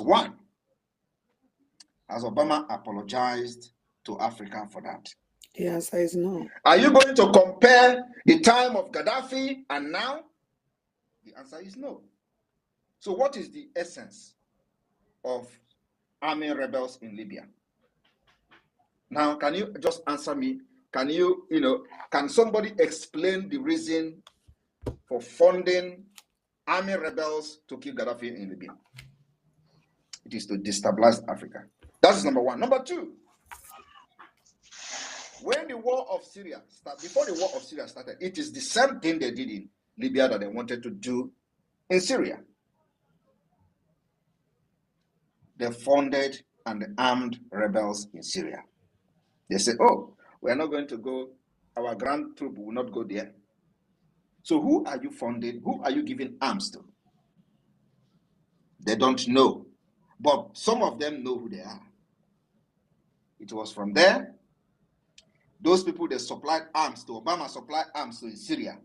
One, has Obama apologized to Africa for that? The answer is no. Are you going to compare the time of Gaddafi and now? The answer is no. So what is the essence of army rebels in Libya? Now, can you just answer me? Can can somebody explain the reason for funding army rebels to kill Gaddafi in Libya? It is to destabilize Africa. That is number one. Number two, when the war of Syria started, before the war of Syria started, it is the same thing they did in Libya that they wanted to do in Syria. They funded and armed rebels in Syria. They said, oh, we are not going to go, our ground troop will not go there. So who are you funding? Who are you giving arms to? They don't know. But some of them know who they are. It was from there. Those people that supplied arms to, Obama supplied arms to in Syria,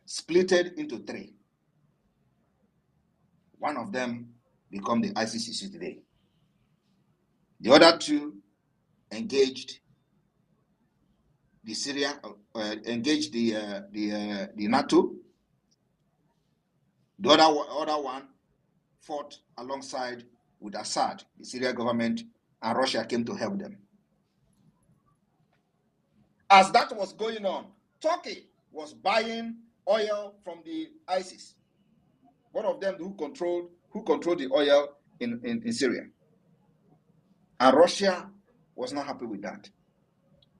splitted into three. One of them became the ICC today. The other two engaged the Syria, engaged the NATO. The other one fought alongside with Assad, the Syrian government, and Russia came to help them. As that was going on, Turkey was buying oil from the ISIS. One of them who controlled the oil in Syria. And Russia was not happy with that.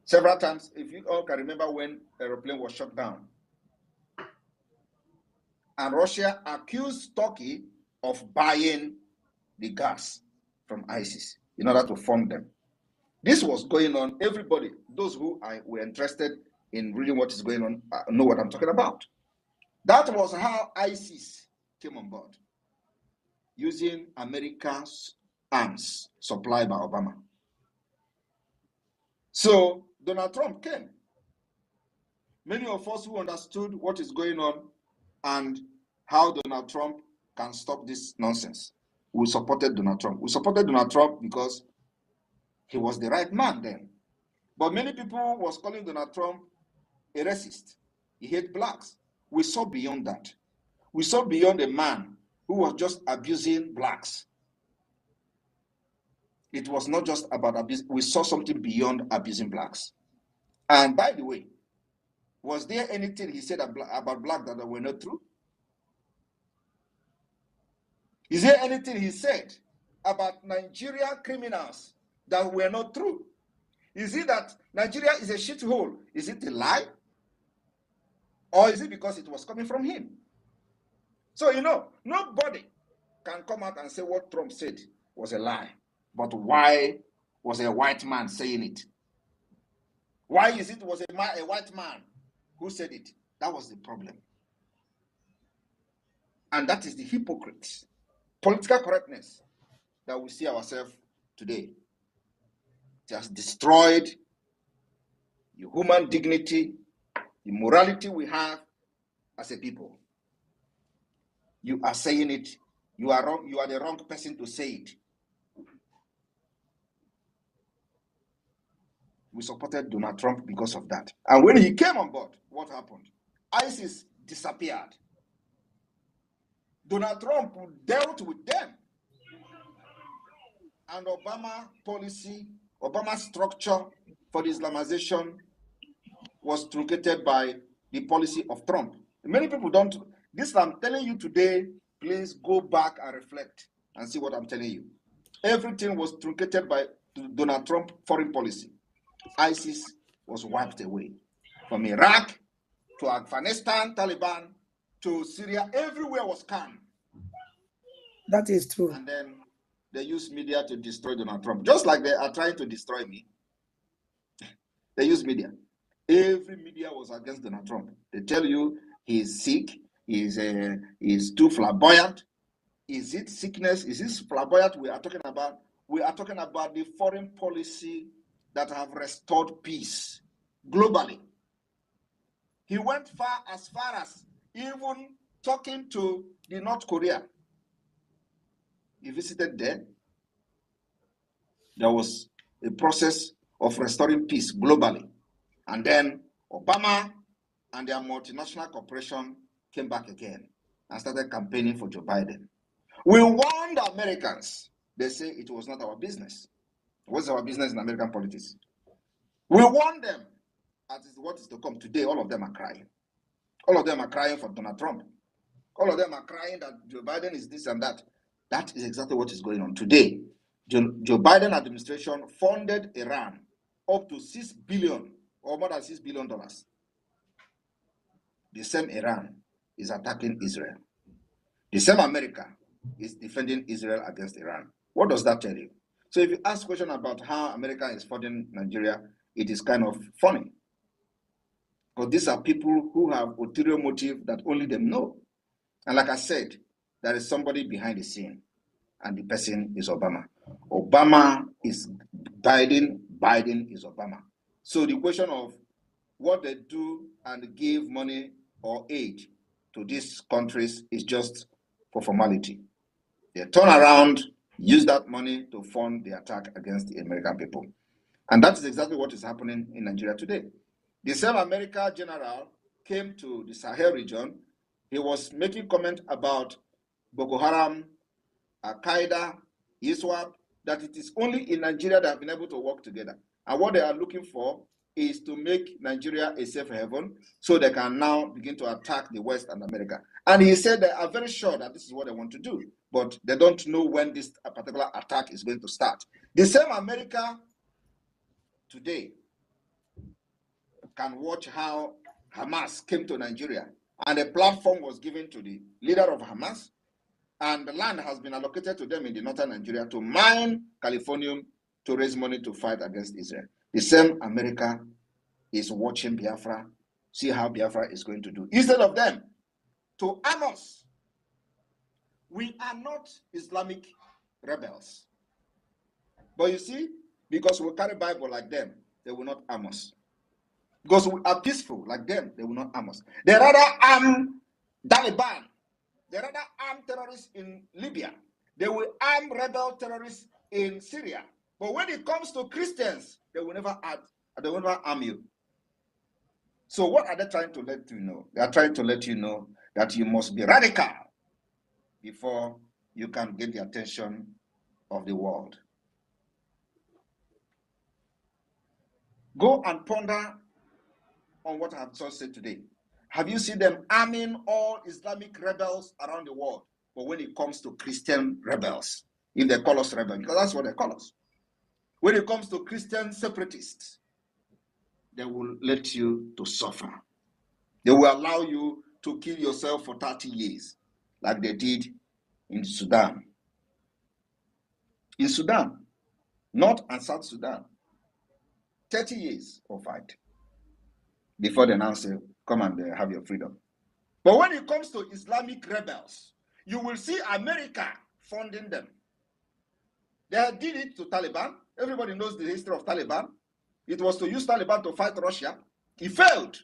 Several times, if you all can remember when aeroplane was shut down, and Russia accused Turkey of buying the gas from ISIS in order to fund them. This was going on. Everybody, those who were interested in reading what is going on, know what I'm talking about. That was how ISIS came on board, using America's arms supplied by Obama. So Donald Trump came. Many of us who understood what is going on and how Donald Trump can stop this nonsense, we supported Donald Trump. We supported Donald Trump because he was the right man then. But many people was calling Donald Trump a racist. He hated blacks. We saw beyond that. We saw beyond a man who was just abusing blacks. It was not just about abuse. We saw something beyond abusing blacks. And by the way, was there anything he said about black that were not true? Is there anything he said about Nigerian criminals that were not true? Is it that Nigeria is a shithole? Is it a lie? Or is it because it was coming from him? So, nobody can come out and say what Trump said was a lie. But why was a white man saying it? Why is it was a white man who said it? That was the problem. And that is the hypocrites, political correctness that we see ourselves today. It has destroyed the human dignity, the morality we have as a people. You are saying it. You are wrong. You are the wrong person to say it. We supported Donald Trump because of that. And when he came on board, what happened? ISIS disappeared. Donald Trump dealt with them. And Obama policy, Obama structure for the Islamization was truncated by the policy of Trump. Many people don't. This I'm telling you today, please go back and reflect and see what I'm telling you. Everything was truncated by Donald Trump foreign policy. ISIS was wiped away. From Iraq to Afghanistan, Taliban, to Syria, everywhere was calm. That is true. And then they use media to destroy Donald Trump, just like they are trying to destroy me. They use media. Every media was against Donald Trump. They tell you he's sick, he's too flamboyant. Is it sickness? Is this flamboyant we are talking about? We are talking about the foreign policy that have restored peace globally. He went as far as even talking to the North Korea. He visited there. there was a process of restoring peace globally. And then Obama and their multinational corporation came back again and started campaigning for Joe Biden. We warned the Americans. They say it was not our business. What's our business in American politics? We warned them. As is what is to come today, all of them are crying. All of them are crying for Donald Trump. All of them are crying that Joe Biden is this and that. That is exactly what is going on today. Joe Biden administration funded Iran up to $6 billion or more than $6 billion. The same Iran is attacking Israel. The same America is defending Israel against Iran. What does that tell you? So if you ask a question about how America is funding Nigeria, it is kind of funny. Because these are people who have ulterior motive that only them know. And like I said, there is somebody behind the scene, and the person is Obama. Obama is Biden, Biden is Obama. So the question of what they do and give money or aid to these countries is just for formality. They turn around, use that money to fund the attack against the American people. And that is exactly what is happening in Nigeria today. The same American general came to the Sahel region. He was making comment about Boko Haram, Al-Qaeda, ISWAP, that it is only in Nigeria that have been able to work together. And what they are looking for is to make Nigeria a safe haven so they can now begin to attack the West and America. And he said they are very sure that this is what they want to do, but they don't know when this particular attack is going to start. The same America today can watch how Hamas came to Nigeria, and a platform was given to the leader of Hamas, and the land has been allocated to them in the northern Nigeria to mine Californium to raise money to fight against Israel. The same America is watching Biafra, see how Biafra is going to do. Instead of them to arm us, we are not Islamic rebels. But you see, because we carry Bible like them, they will not arm us. Because we are peaceful like them, they will not arm us. They rather arm Taliban. They rather arm terrorists in Libya. They will arm rebel terrorists in Syria. But when it comes to Christians, they will never arm you. So what are they trying to let you know? They are trying to let you know that you must be radical before you can get the attention of the world. Go and ponder on what I have just said today. Have you seen them arming all Islamic rebels around the world? But when it comes to Christian rebels, if they call us rebels, because that's what they call us. When it comes to Christian separatists, they will let you to suffer. They will allow you to kill yourself for 30 years, like they did in Sudan. In Sudan, North and South Sudan, 30 years of fight before they now say, come and have your freedom. But when it comes to Islamic rebels, you will see America funding them. They did it to Taliban. Everybody knows the history of Taliban. It was to use Taliban to fight Russia. It failed.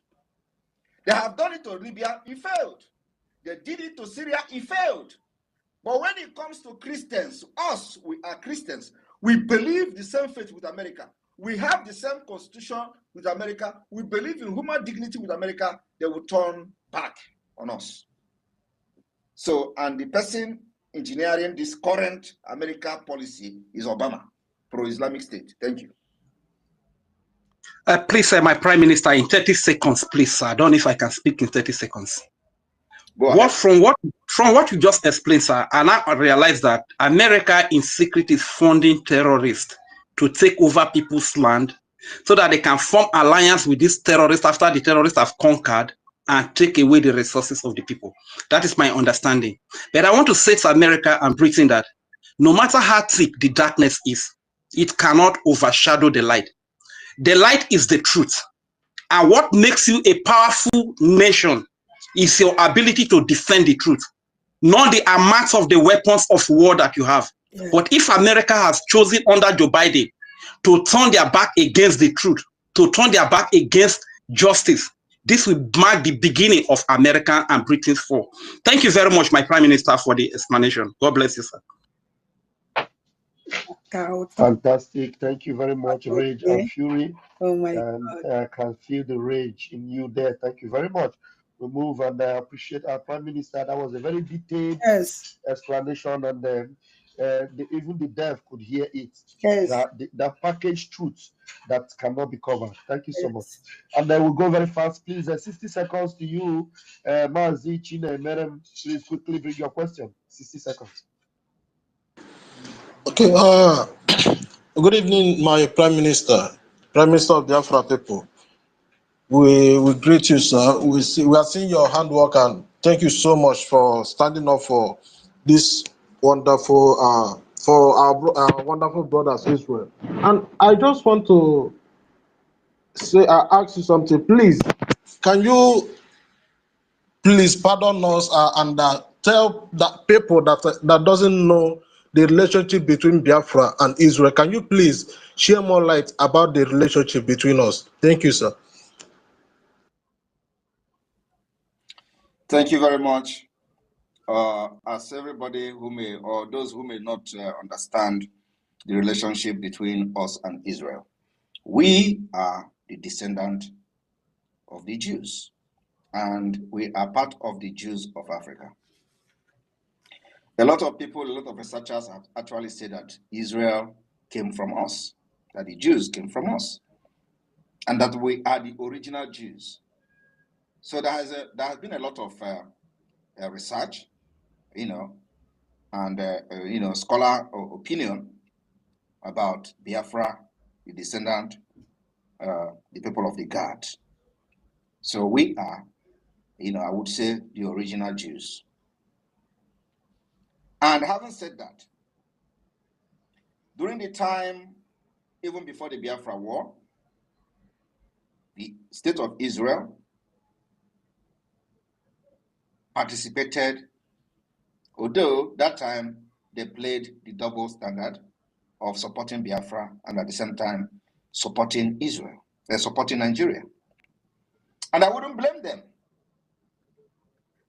They have done it to Libya. It failed. They did it to Syria. It failed. But when it comes to Christians, us, we are Christians. We believe the same faith with America. We have the same constitution with America. We believe in human dignity with America. They will turn back on us. So, and the person engineering this current America policy is Obama, pro-Islamic State. Thank you. Please, my Prime Minister, in 30 seconds, please, sir. I don't know if I can speak in 30 seconds. Go ahead. From what you just explained, sir, and I realize that America in secret is funding terrorists to take over people's land so that they can form alliance with these terrorists after the terrorists have conquered and take away the resources of the people. That is my understanding. But I want to say to America and Britain that no matter how thick the darkness is, it cannot overshadow the light. The light is the truth. And what makes you a powerful nation is your ability to defend the truth, not the amount of the weapons of war that you have. Yeah. But if America has chosen under Joe Biden to turn their back against the truth, to turn their back against justice, this will mark the beginning of America and Britain's fall. Thank you very much, my Prime Minister, for the explanation. God bless you, sir. out. Fantastic. Thank you very much, Rage Okay. and Fury. Oh my And God. I can feel the rage in you there. Thank you very much. We move, and I appreciate our Prime Minister. That was a very detailed Yes. explanation, and even the deaf could hear it. Yes. That packaged truth that cannot be covered. Thank you so much. Yes. And then we'll go very fast, please. 60 seconds to you, Mazi, Chine, Merem. Please quickly bring your question. 60 seconds. Okay. Good evening, my Prime Minister of Biafra people. We greet you, sir. We are seeing your handwork, and thank you so much for standing up for this wonderful for our wonderful brothers Israel. And I just want to ask you something, please. Can you please pardon us and tell that people that doesn't know the relationship between Biafra and Israel? Can you please share more light about the relationship between us? Thank you, sir. Thank you very much. As everybody who may, or those who may not understand the relationship between us and Israel, we are the descendant of the Jews, and we are part of the Jews of Africa. A lot of people, a lot of researchers have actually said that Israel came from us, that the Jews came from us, and that we are the original Jews. So there has been a lot of research, and scholar opinion about Biafra, the descendant, the people of the gods. So we are, I would say, the original Jews. And having said that, during the time, even before the Biafra War, the state of Israel participated, although that time they played the double standard of supporting Biafra and at the same time supporting Israel, supporting Nigeria. And I wouldn't blame them,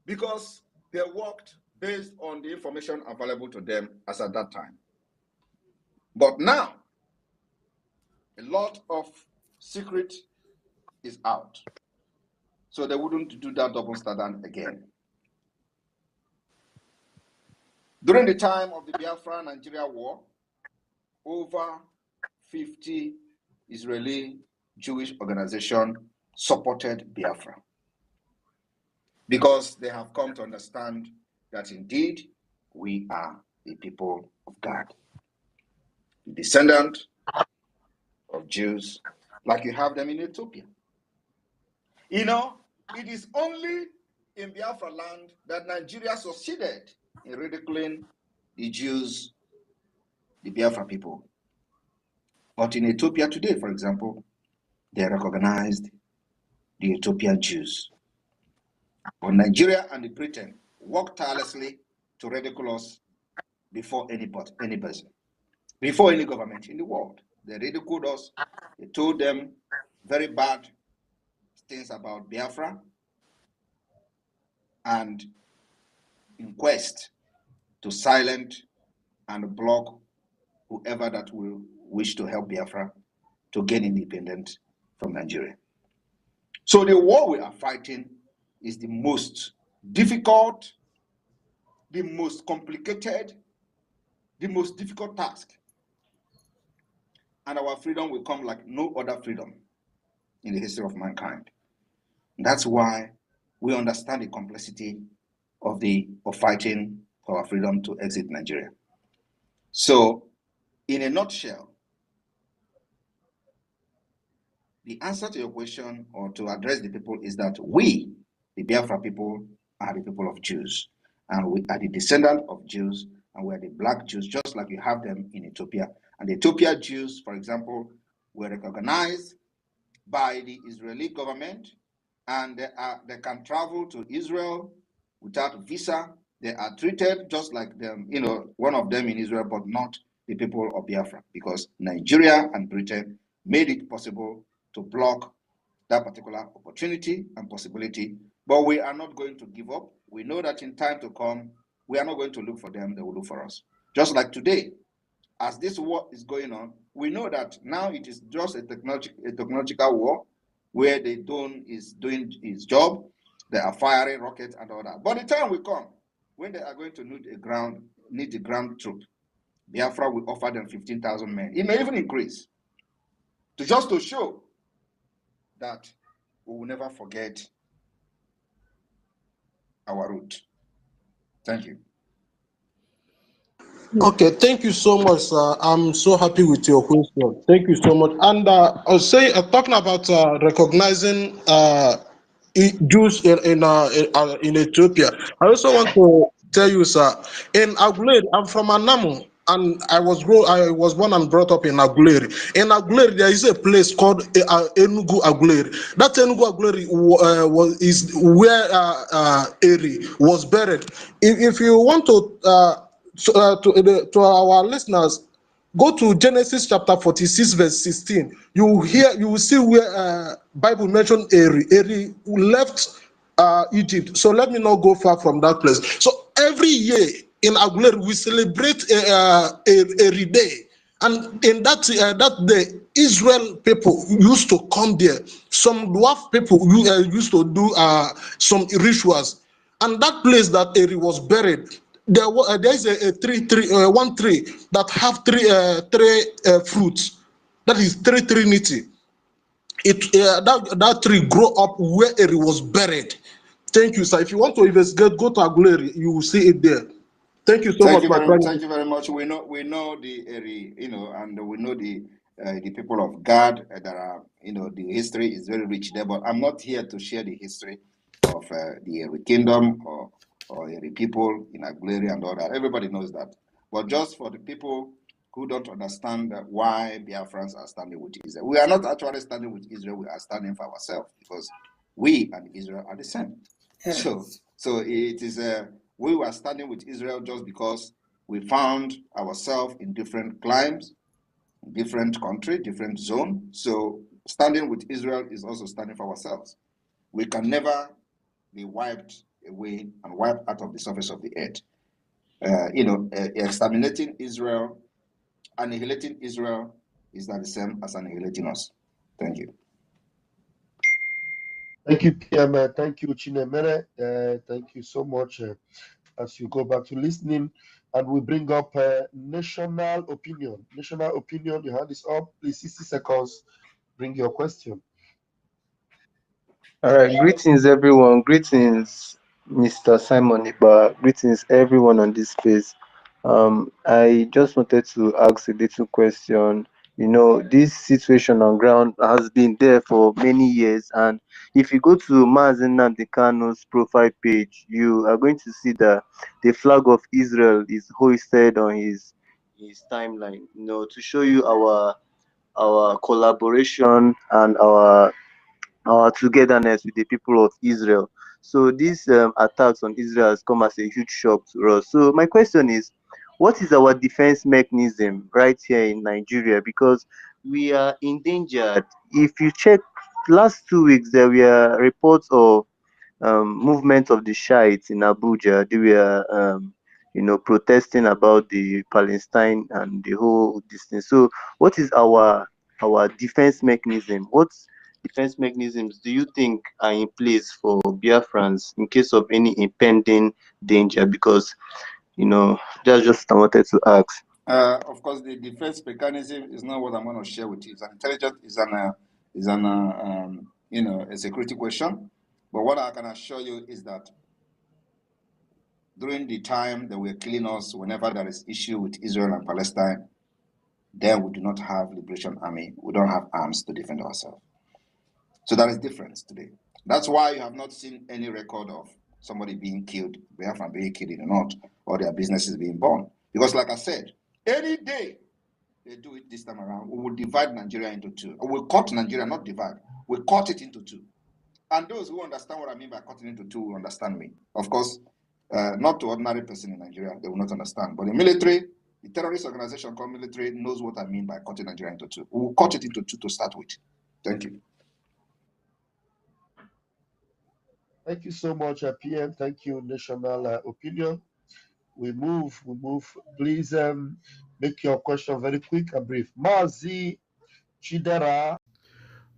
because they worked based on the information available to them as at that time. But now, a lot of secret is out. So they wouldn't do that double standard again. During the time of the Biafra-Nigeria war, over 50 Israeli Jewish organizations supported Biafra, because they have come to understand that indeed we are the people of God, the descendant of Jews, like you have them in Ethiopia. It is only in Biafra land that Nigeria succeeded in ridiculing the Jews, the Biafra people. But in Ethiopia today, for example, they recognized the Ethiopian Jews. But Nigeria and Britain worked tirelessly to ridicule us before any person, before any government in the world. They ridiculed us. They told them very bad things about Biafra, and in quest to silence and block whoever that will wish to help Biafra to gain independence from Nigeria. So the war we are fighting is the most difficult, the most complicated, the most difficult task. And our freedom will come like no other freedom in the history of mankind. That's why we understand the complexity of fighting for our freedom to exit Nigeria. So, in a nutshell, the answer to your question, or to address the people, is that we, the Biafra people, are the people of Jews. And we are the descendant of Jews, and we are the black Jews, just like you have them in Ethiopia. And the Ethiopian Jews, for example, were recognized by the Israeli government, and they can travel to Israel without visa. They are treated just like them, one of them in Israel, but not the people of Biafra, because Nigeria and Britain made it possible to block that particular opportunity and possibility. But we are not going to give up. We know that in time to come, we are not going to look for them, they will look for us. Just like today, as this war is going on, we know that now it is just a technological war where the drone is doing its job. They are firing rockets and all that. But the time will come when they are going to need the ground troop. Biafra will offer them 15,000 men. It may even increase to show that we will never forget our root. Thank you. Okay, thank you so much, sir. I'm so happy with your question. Thank you so much. And I was saying, talking about recognizing Jews in Ethiopia. I also want to tell you, sir, in Aguleri, I'm from Anamu, and I was born and brought up in Aguleri. In Aguleri, there is a place called Enugu Aguleri. That Enugu Aguleri is where Eri was buried. If you want to to our listeners, go to Genesis chapter 46, verse 16. You will see where Bible mentioned Eri left Egypt. So let me not go far from that place. So every year in Aguleri, we celebrate Eri Day. And in that day, Israel people used to come there. Some dwarf people used to do some rituals. And that place that Eri was buried, there is one tree that have three fruits. That is three trinity. That tree grow up where Eri was buried. Thank you, sir. If you want to investigate, go to Aguleri. You will see it there. Thank you so much, my friend. Thank you very much. We know the Eri, and we know the people of God that are, the history is very rich there. But I'm not here to share the history of the Eri kingdom or Eri people in Aguleri and all that. Everybody knows that. But just for the people who don't understand why Biafrans are standing with Israel, we are not actually standing with Israel. We are standing for ourselves because we and Israel are the same. Yes. So it is we were standing with Israel just because we found ourselves in different climes, different country, different zone. So standing with Israel is also standing for ourselves. We can never be wiped away and wiped out of the surface of the earth. Exterminating Israel, annihilating Israel is not the same as annihilating us. Thank you. Thank you, PM. Thank you, Chinemere. Thank you so much. As you go back to listening, and we bring up national opinion. National opinion, your hand is up. Please, 60 seconds. Bring your question. All right, greetings everyone. Greetings, Mr. Simon Iba. Greetings everyone on this space. I just wanted to ask a little question. This situation on ground has been there for many years, and if you go to Mazen Nnamdi Kano's profile page, you are going to see that the flag of Israel is hoisted on his timeline. To show you our collaboration and our togetherness with the people of Israel. So these attacks on Israel has come as a huge shock to us. So my question is, what is our defense mechanism right here in Nigeria? Because we are endangered. If you check last 2 weeks, there were reports of movement of the Shiites in Abuja. They were protesting about the Palestine and the whole distance. So what is our defense mechanism? What defense mechanisms do you think are in place for Biafrans in case of any impending danger? Because that's just I wanted to ask. Of course, the defense mechanism is not what I'm going to share with you. It's an intelligence, a security question. But what I can assure you is that during the time that we're killing us, whenever there is issue with Israel and Palestine, then we do not have Liberation Army. We don't have arms to defend ourselves. So that is difference today. That's why you have not seen any record of somebody being killed, Biafran being killed in the north, or their businesses being burned. Because like I said, any day they do it this time around, we will divide Nigeria into two. We'll cut Nigeria, not divide. We'll cut it into two. And those who understand what I mean by cutting into two will understand me. Of course, not to ordinary person in Nigeria, they will not understand. But the military, the terrorist organization called military knows what I mean by cutting Nigeria into two. We will cut it into two to start with. Thank you. Thank you so much, PM. Thank you, National Opinion. we move. Please make your question very quick and brief. Mazi Chidera.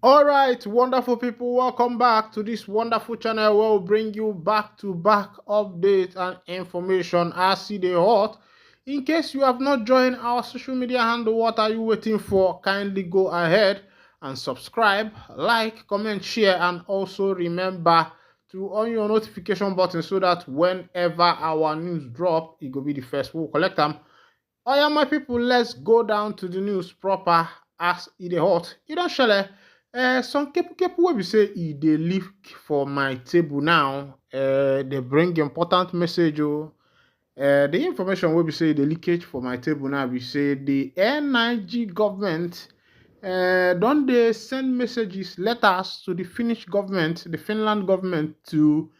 All right, wonderful people, welcome back to this wonderful channel where we'll bring you back-to-back updates and information as see the hot. In case you have not joined our social media handle, what are you waiting for? Kindly go ahead and subscribe, like, comment, share, and also remember to on your notification button so that whenever our news drop, it will be the first we'll collect them. Oh yeah, my people, let's go down to the news proper as it is hot. You don't share. Some kepu wey be say e dey leak for my table now. They bring important message. The information wey be say the leakage for my table now be say the NIG government don dey send messages, letters to the Finnish government, the Finland government to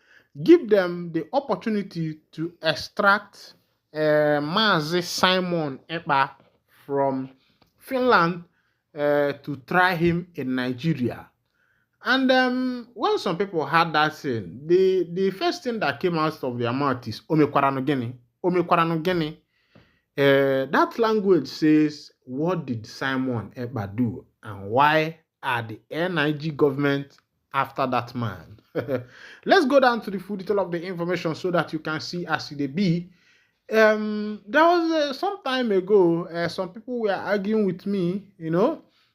give them the opportunity to extract Mazi Simon Ekpa from Finland to try him in Nigeria. And when some people heard that thing, the first thing that came out of their mouth is Omekwaranogeni. Omekwaranogeni. That language says, what did Simon Ekpa do? And why are the NIG government after that man? Let's go down to the full detail of the information so that you can see as it be. There was some time ago, some people were arguing with me,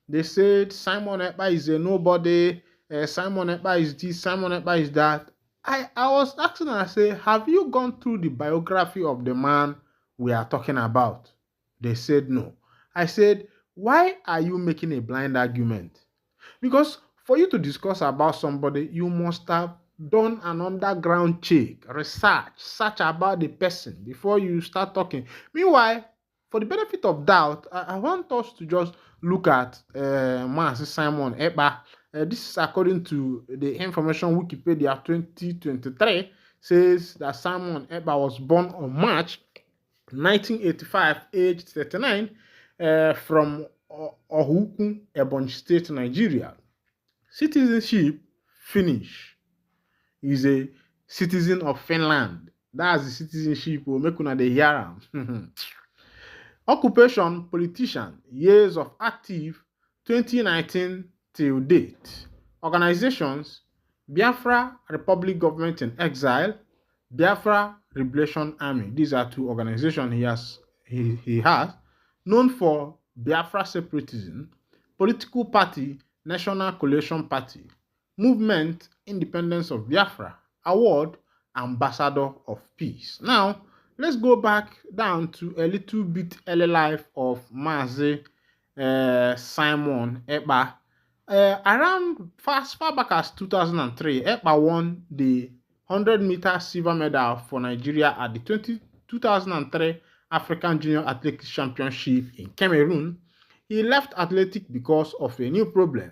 they said Simon Ekpa is a nobody, Simon Ekpa is this, Simon Ekpa is that. I was asking and I say, have you gone through the biography of the man we are talking about? They said no. I said, why are you making a blind argument? Because for you to discuss about somebody, you must have done an underground check, research, search about the person before you start talking. Meanwhile, for the benefit of doubt, I want us to just look at Mazi Simon Ekpa. This is according to the information Wikipedia 2023 says that Simon Ekpa was born on March 1985, aged 39, from Ohuku, Ebonyi State, Nigeria. Citizenship, Finnish. He's a citizen of Finland. That's the citizenship. We'll make una dey hear am. Occupation, politician. Years of active, 2019 till date. Organizations, Biafra Republic Government in Exile, Biafra Liberation Army. These are two organizations he has. Known for Biafra separatism, political party, National Coalition Party, Movement Independence of Biafra, Award Ambassador of Peace. Now, let's go back down to a little bit early life of Mazi Simon Ekpa. Around far back as 2003, Ekpa won the 100-meter silver medal for Nigeria at the 2003 African Junior Athletics Championship in Cameroon. He left athletics because of a new problem.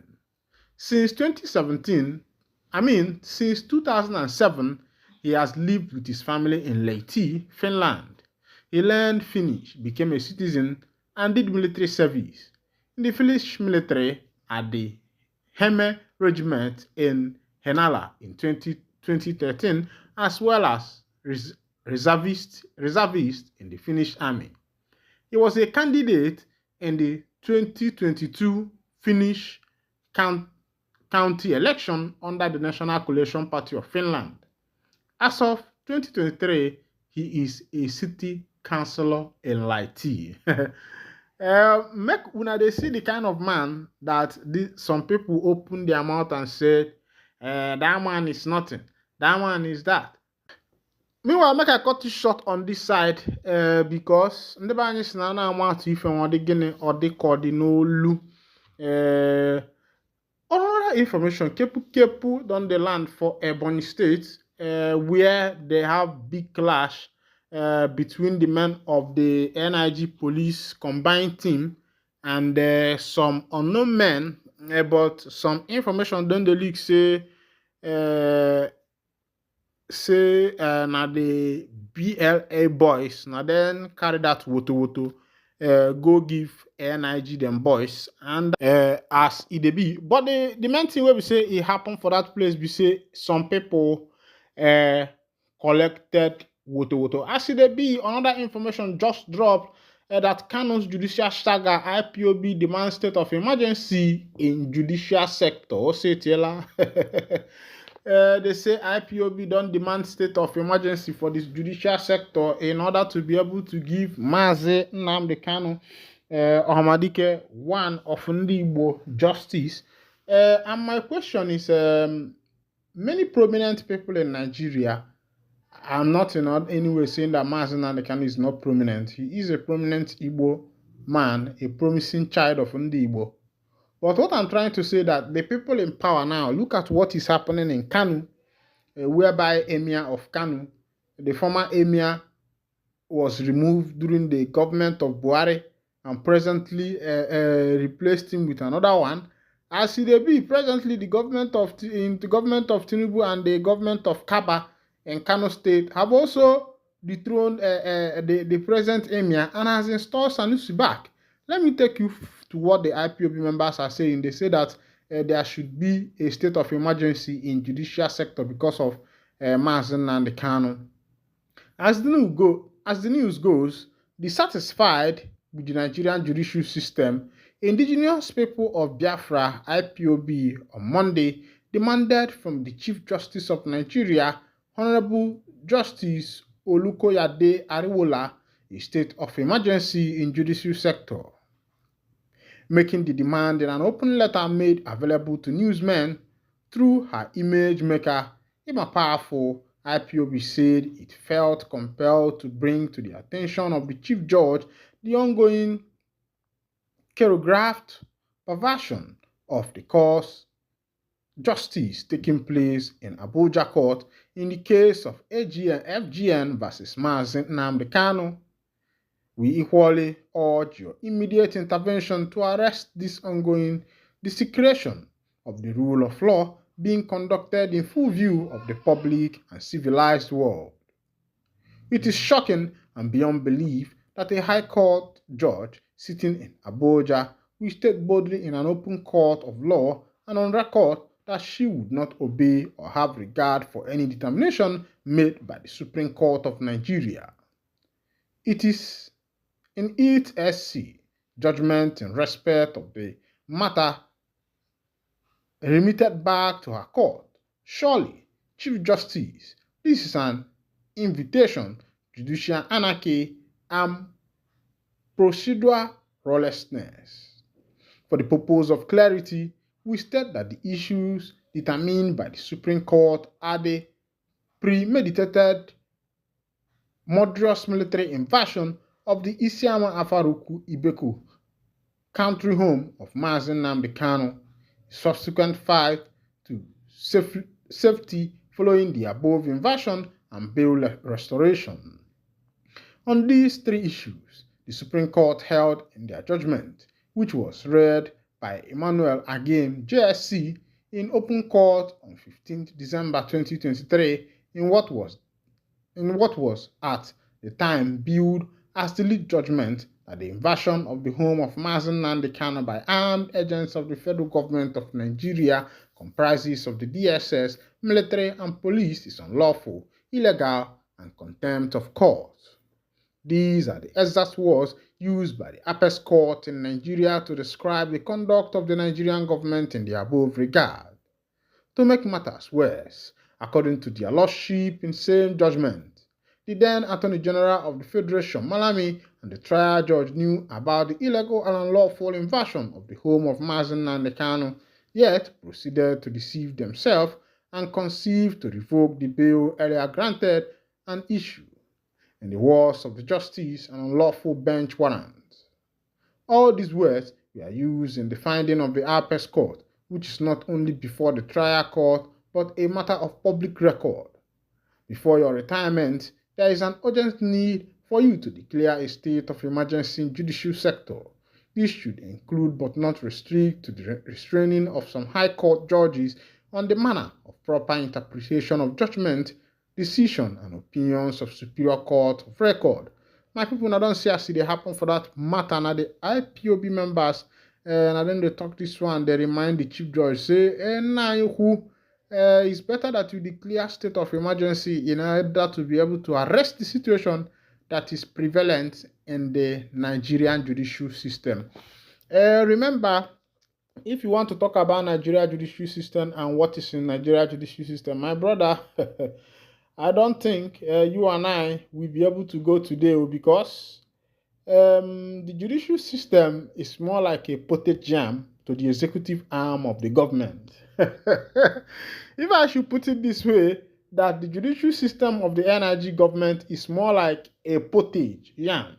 Since 2007, he has lived with his family in Lahti, Finland. He learned Finnish, became a citizen, and did military service in the Finnish military at the Heme Regiment in Henala in 2013, as well as reservist in the Finnish Army. He was a candidate in the 2022 Finnish county election under the National Coalition Party of Finland. As of 2023, he is a city councillor in Lahti. Make una dey see the kind of man that some people open their mouth and said, that man is nothing, that man is that. Meanwhile, make I cut it short on this side because ndị be anyị si na na-ama atụ ife nwa dị gịnị ọ dị ka ọ dị n'olu. Other information, Kepu don dey land for Ebonyi State, where they have big clash between the men of the NIG police combined team and some unknown men, but some information don dey leak say na the BLA boys na then carry that woto go give NIG them boys and as it dey be. But the main thing wey be say it happen for that place be say some people collected woto woto. As it be, another information just dropped that Kano's judicial saga IPOB demands state of emergency in judicial sector. Say Tiela. They say IPOB don't demand state of emergency for this judicial sector in order to be able to give Mazi Nnamdi Kanu Ohamadike one of Ndigbo justice. And my question is, many prominent people in Nigeria, I'm not in any way saying that Mazi Nnamdi Kanu is not prominent. He is a prominent Igbo man, a promising child of Ndigbo. But what I'm trying to say that the people in power now, look at what is happening in Kano, whereby Emir of Kano, the former Emir, was removed during the government of Buhari and presently replaced him with another one. As it be, presently the government of Tinubu and the government of Kaba in Kano State have also dethroned the present Emir and has installed Sanusi back. Let me take you to what the IPOB members are saying. They say that there should be a state of emergency in judicial sector because of Mazi Nnamdi Kanu. As the news goes, dissatisfied with the Nigerian judicial system, indigenous people of Biafra IPOB on Monday demanded from the Chief Justice of Nigeria, Honorable Justice Olukoyade Ariwola, a state of emergency in judicial sector. Making the demand in an open letter made available to newsmen through her image maker, Emma Powerful, IPOB said it felt compelled to bring to the attention of the Chief Judge the ongoing choreographed perversion of the cause justice taking place in Abuja Court in the case of FGN versus Mazi Nnamdi Kanu. We equally urge your immediate intervention to arrest this ongoing desecration of the rule of law being conducted in full view of the public and civilized world. It is shocking and beyond belief that a High Court judge sitting in Abuja will state boldly in an open court of law and on record that she would not obey or have regard for any determination made by the Supreme Court of Nigeria. It is in its SC judgment in respect of the matter remitted back to her court. Surely, Chief Justice, this is an invitation to judicial anarchy and procedural lawlessness. For the purpose of clarity, we state that the issues determined by the Supreme Court are the premeditated, murderous military invasion of the Isiama Afaruku Ibeku, country home of Mazi Nnamdi Kanu, subsequent fight to safety following the above invasion and bail restoration. On these three issues, the Supreme Court held in their judgment, which was read by Emmanuel Agim, JSC, in open court on 15th December 2023 in what was at the time billed as the lead judgment that the invasion of the home of Mazi Nnamdi Kanu by armed agents of the federal government of Nigeria, comprises of the DSS, military and police, is unlawful, illegal, and contempt of court. These are the exact words used by the Apex Court in Nigeria to describe the conduct of the Nigerian government in the above regard. To make matters worse, according to their lordship in same judgment, the then Attorney General of the Federation, Malami, and the trial judge knew about the illegal and unlawful invasion of the home of Mazi Nnamdi Kanu, yet proceeded to deceive themselves and conceive to revoke the bail earlier granted and issue, in the words of the justice, an unlawful bench warrant. All these words were used in the finding of the Apex Court, which is not only before the trial court, but a matter of public record. Before your retirement, there is an urgent need for you to declare a state of emergency in judicial sector. This should include but not restrict to the restraining of some high court judges on the manner of proper interpretation of judgment, decision, and opinions of superior court of record. My people, now don't see as they happen for that matter. Now the IPOB members, and then they talk this one, they remind the chief judge, say, now who it's better that you declare state of emergency in order to be able to arrest the situation that is prevalent in the Nigerian judicial system. Remember, if you want to talk about Nigeria judicial system and what is in Nigeria judicial system, my brother, I don't think you and I will be able to go today because the judicial system is more like a potted jam to the executive arm of the government. If I should put it this way, that the judicial system of the NIG government is more like a pottage yam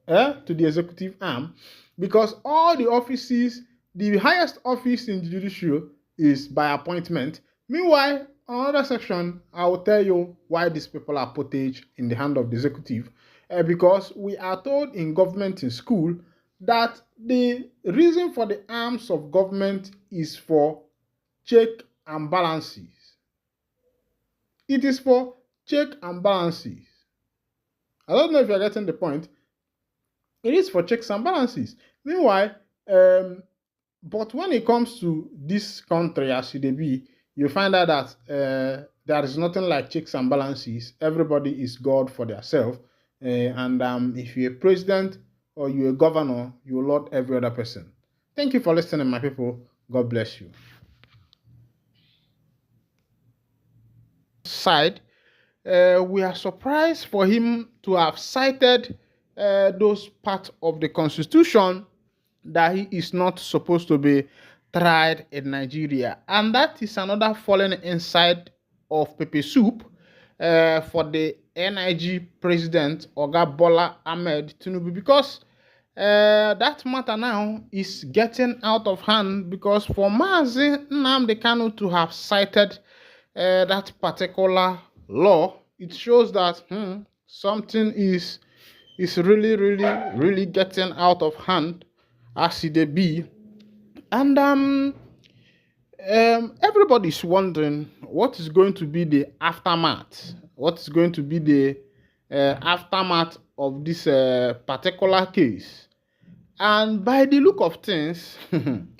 to the executive arm, because all the offices, the highest office in the judicial is by appointment. Meanwhile, another section, I will tell you why these people are pottage in the hand of the executive. Because we are told in government in school that the reason for the arms of government is for check and balances. It is for check and balances. I don't know if you're getting the point. It is for checks and balances. Meanwhile, but when it comes to this country as it be, you find out that there is nothing like checks and balances. Everybody is God for themselves. And if you're a president or you're a governor, you lord every other person. Thank you for listening, my people. God bless you. Side, we are surprised for him to have cited those parts of the constitution that he is not supposed to be tried in Nigeria. And that is another falling inside of Pepe Soup for the NIG president, Oga Bola Ahmed Tinubu, because that matter now is getting out of hand, because for Mazi Nnamdi Kano to have cited that particular law, it shows that something is really getting out of hand as it be. And everybody's wondering what is going to be the aftermath. What is going to be the aftermath of this particular case? And by the look of things,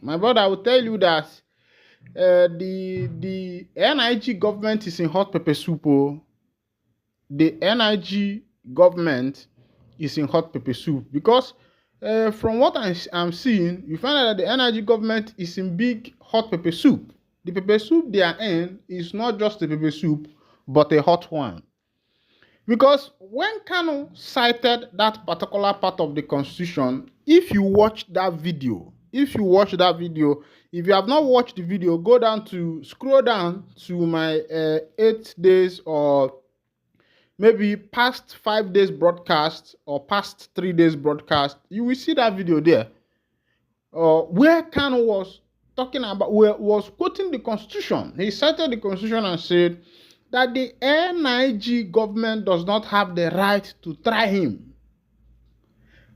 my brother, I will tell you that the NIG government is in hot pepper soup. The NIG government is in hot pepper soup because from what I'm seeing, you find out that the NIG government is in big hot pepper soup. The pepper soup they are in is not just a pepper soup, but a hot one. Because when Kano cited that particular part of the constitution, if you watch that video, if you have not watched the video, scroll down to my 8 days or maybe past 5 days broadcast or past 3 days broadcast, you will see that video there. Where Kano was talking about, was quoting the constitution. He cited the constitution and said that the NIG government does not have the right to try him.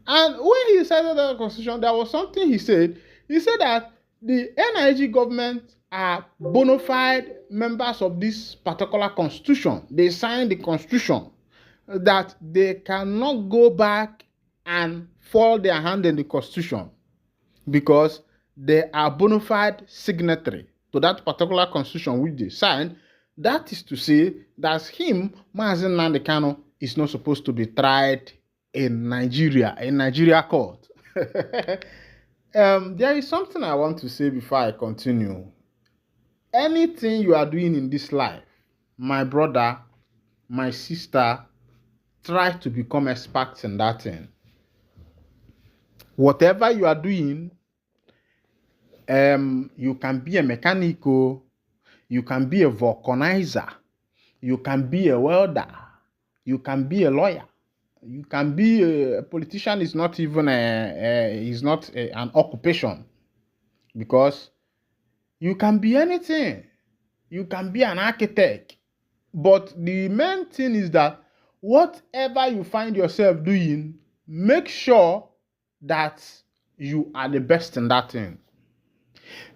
And when he cited the constitution, there was something he said. He said that the NIG government are bona fide members of this particular constitution. They signed the constitution, that they cannot go back and fall their hand in the constitution because they are bona fide signatory to that particular constitution which they signed. That is to say that Mazi Nnamdi Kano, is not supposed to be tried in Nigeria court. There is something I want to say before I continue. Anything you are doing in this life, my brother, my sister, try to become experts in that thing. Whatever you are doing, you can be a mechanic, you can be a vulcanizer, you can be a welder, you can be a lawyer, you can be a politician. Is not even an occupation, because you can be anything. You can be an architect, but the main thing is that whatever you find yourself doing, make sure that you are the best in that thing.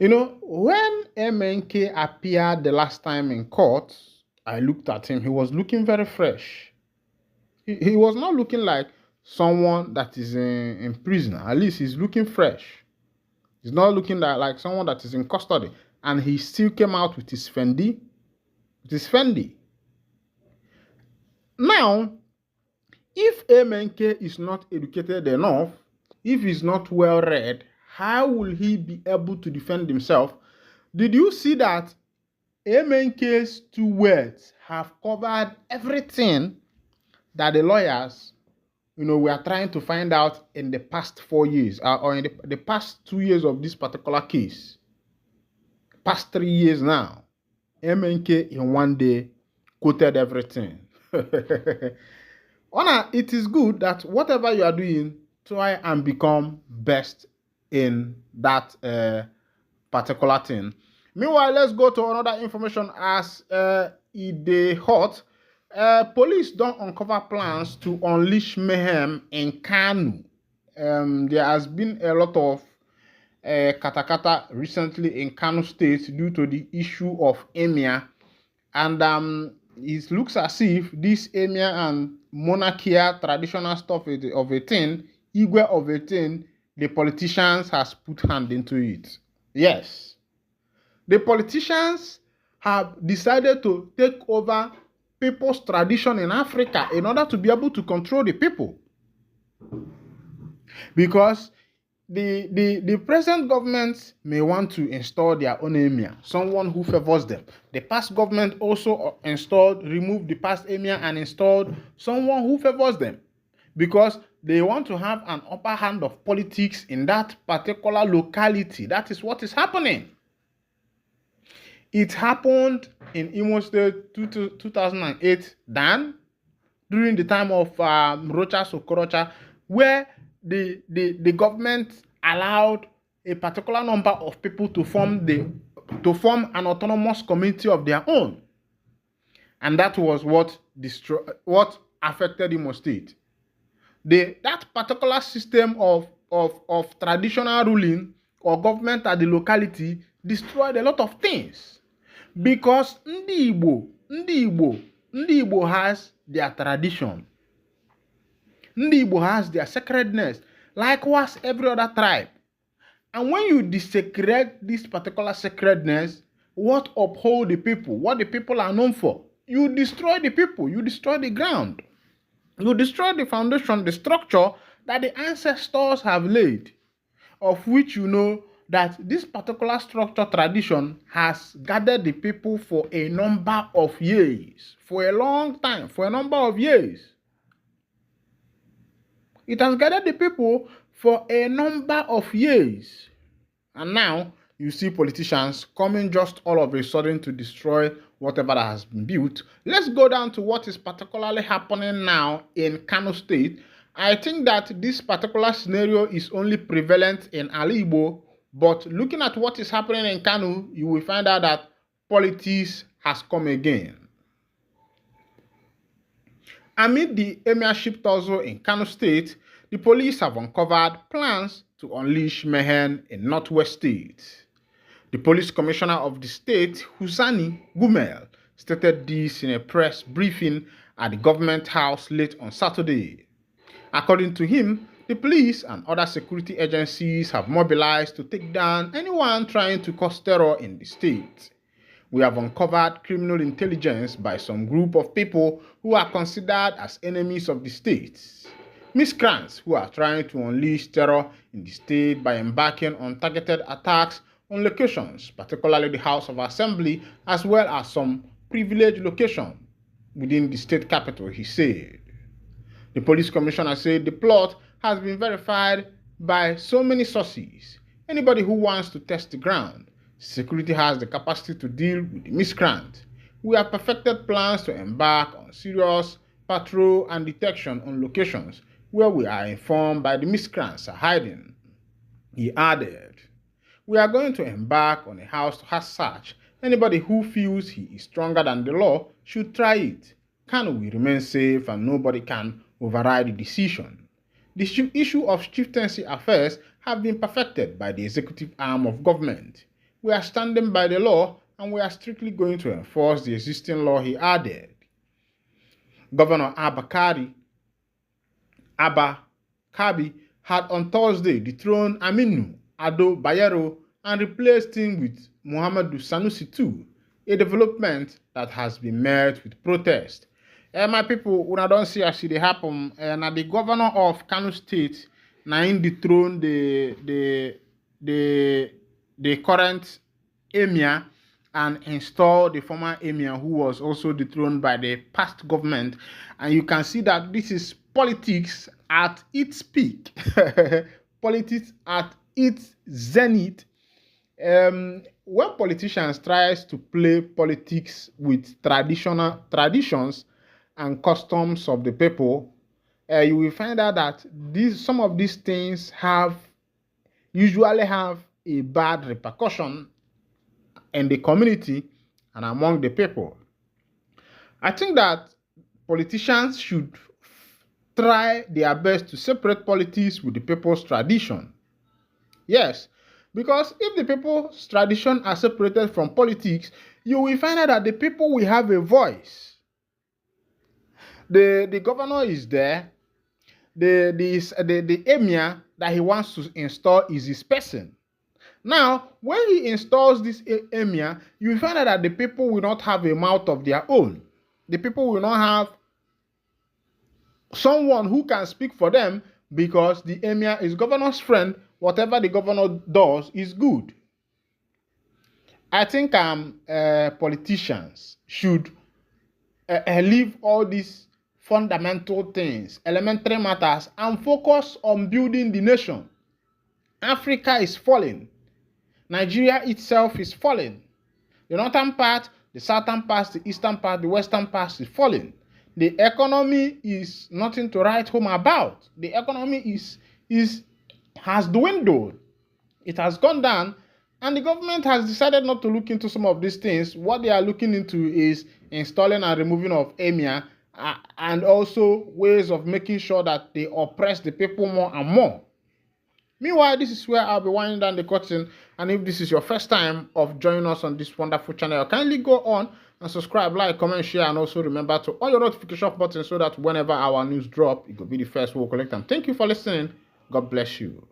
You know, when MNK appeared the last time in court, I looked at him. He was looking very fresh. He was not looking like someone that is in prison. At least he's looking fresh. He's not looking like someone that is in custody. and he still came out with his Fendi. Now, if Emenke is not educated enough, if he's not well read, how will he be able to defend himself? Did you see that Emenke's 2 words have covered everything that the lawyers, we are trying to find out in the past 4 years, or in the past 2 years of this particular case, past 3 years now? Emenke in one day quoted everything. Honor, it is good that whatever you are doing, try and become best in that particular thing. Meanwhile, let's go to another information as it hot. Police don't uncover plans to unleash mayhem in Kano. There has been a lot of katakata recently in Kano State due to the issue of Emir, and it looks as if this Emir and monarchia traditional stuff of a thing, Igwe of a thing, the politicians has put hand into it. Yes, the politicians have decided to take over people's tradition in Africa in order to be able to control the people, because the present government may want to install their own emir, someone who favors them. The past government also removed the past emir and installed someone who favors them, because they want to have an upper hand of politics in that particular locality. That is what is happening. It happened in Imo State 2008, then during the time of Rocha Sokorocha, where the government allowed a particular number of people to form an autonomous community of their own, and that was what affected Imo State. That particular system of traditional ruling or government at the locality destroyed a lot of things, because Ndi Igbo has their tradition. Ndi Igbo has their sacredness, likewise every other tribe. And when you desecrate this particular sacredness, what uphold the people, what the people are known for, you destroy the people, you destroy the ground, you destroy the foundation, the structure that the ancestors have laid, of which you know that this particular structure tradition has gathered the people for a number of years, for a long time, for a number of years. It has gathered the people for a number of years. And now you see politicians coming just all of a sudden to destroy whatever that has been built. Let's go down to what is particularly happening now in Kano State. I think that this particular scenario is only prevalent in Alibo, but looking at what is happening in Kano, you will find out that politics has come again. Amid the emirship tussle in Kano State, the police have uncovered plans to unleash mayhem in Northwest State. The police commissioner of the state, Husani Gumel, stated this in a press briefing at the government house late on Saturday. According to him, the police and other security agencies have mobilized to take down anyone trying to cause terror in the state. We have uncovered criminal intelligence by some group of people who are considered as enemies of the state, miscreants who are trying to unleash terror in the state by embarking on targeted attacks on locations, particularly the House of Assembly, as well as some privileged locations within the state capital, he said. The police commissioner said the plot has been verified by so many sources. Anybody who wants to test the ground, security has the capacity to deal with the miscreant. We have perfected plans to embark on serious patrol and detection on locations where we are informed by the miscreants are hiding. He added, we are going to embark on a house-to-house search. Anybody who feels he is stronger than the law should try it. Kano will remain safe and nobody can override the decision. The issue of chieftaincy affairs have been perfected by the executive arm of government. We are standing by the law and we are strictly going to enforce the existing law, he added. Governor Abba Kabi had on Thursday dethroned Aminu Ado Bayero and replaced him with Muhammadu Sanusi II, a development that has been met with protest. My people, when I don't see as it happen, now the governor of Kano State now in dethrone the current emir and install the former emir who was also dethroned by the past government. And you can see that this is politics at its peak, politics at its zenith. When politicians tries to play politics with traditions and customs of the people, you will find out that some of these things usually have a bad repercussion in the community and among the people. I think that politicians should try their best to separate politics with the people's tradition. Yes, because if the people's tradition are separated from politics, you will find out that the people will have a voice. The governor is there. The emir that he wants to install is his person. Now, when he installs this emir, you will find out that the people will not have a mouth of their own. The people will not have someone who can speak for them because the emir is governor's friend. Whatever the governor does is good. I think politicians should leave all these fundamental things, elementary matters, and focus on building the nation. Africa is falling. Nigeria itself is falling. The northern part, the southern part, the eastern part, the western part is falling. The economy is nothing to write home about. The economy has dwindled. It has gone down, and the government has decided not to look into some of these things. What they are looking into is installing and removing of emir, and also ways of making sure that they oppress the people more and more. Meanwhile, this is where I'll be winding down the curtain. And if this is your first time of joining us on this wonderful channel, kindly go on and subscribe, like, comment, share, and also remember to on your notification button so that whenever our news drop, it will be the first we'll collect them. Thank you for listening. God bless you.